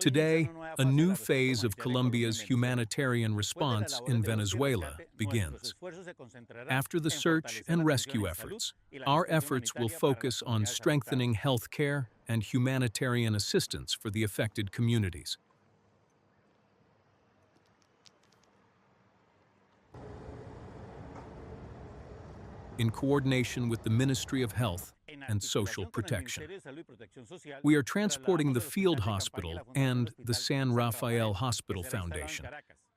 Today, a new phase of Colombia's humanitarian response in Venezuela begins. After the search and rescue efforts, our efforts will focus on strengthening health care and humanitarian assistance for the affected communities. In coordination with the Ministry of Health and Social Protection, we are transporting the field hospital and the San Rafael Hospital Foundation,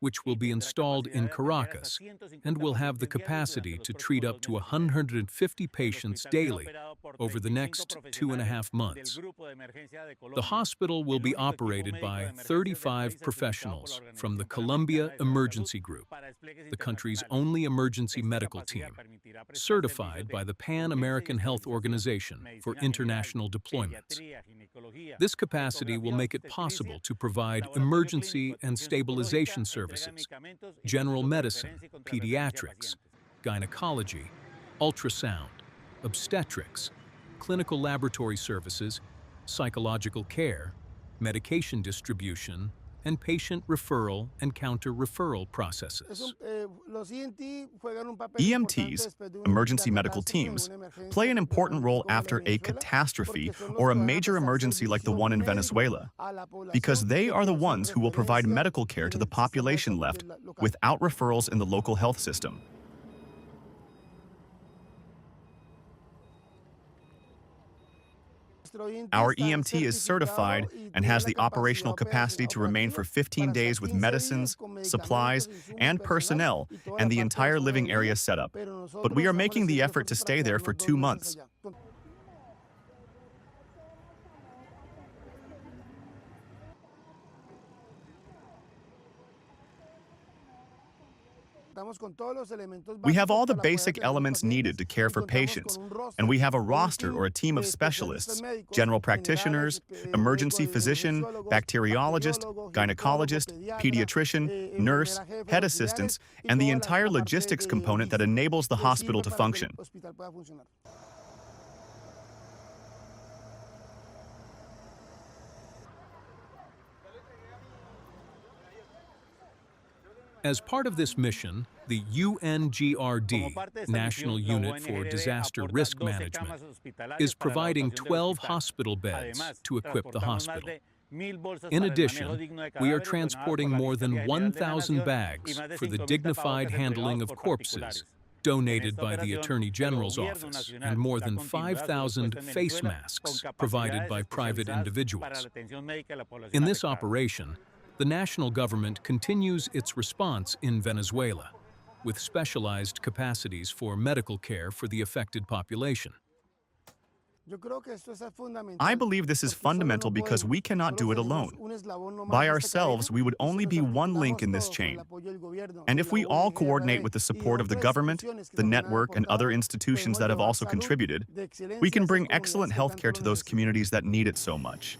which will be installed in Caracas and will have the capacity to treat up to 150 patients daily over the next 2.5 months. The hospital will be operated by 35 professionals from the Colombia Emergency Group, the country's only emergency medical team, certified by the Pan-American Health Organization for international deployments. This capacity will make it possible to provide emergency and stabilization services, general medicine, pediatrics, gynecology, ultrasound, obstetrics, clinical laboratory services, psychological care, medication distribution, and patient referral and counter-referral processes. EMTs, emergency medical teams, play an important role after a catastrophe or a major emergency like the one in Venezuela, because they are the ones who will provide medical care to the population left without referrals in the local health system. Our EMT is certified and has the operational capacity to remain for 15 days with medicines, supplies, and personnel, and the entire living area set up. But we are making the effort to stay there for 2 months. We have all the basic elements needed to care for patients, and we have a roster or a team of specialists, general practitioners, emergency physician, bacteriologist, gynecologist, pediatrician, nurse, head assistants, and the entire logistics component that enables the hospital to function. As part of this mission, the UNGRD, National Unit for Disaster Risk Management, is providing 12 hospital beds to equip the hospital. In addition, we are transporting more than 1,000 bags for the dignified handling of corpses, donated by the Attorney General's office, and more than 5,000 face masks provided by private individuals. In this operation, the national government continues its response in Venezuela, with specialized capacities for medical care for the affected population. I believe this is fundamental because we cannot do it alone. By ourselves, we would only be one link in this chain. And if we all coordinate with the support of the government, the network, and other institutions that have also contributed, we can bring excellent healthcare to those communities that need it so much.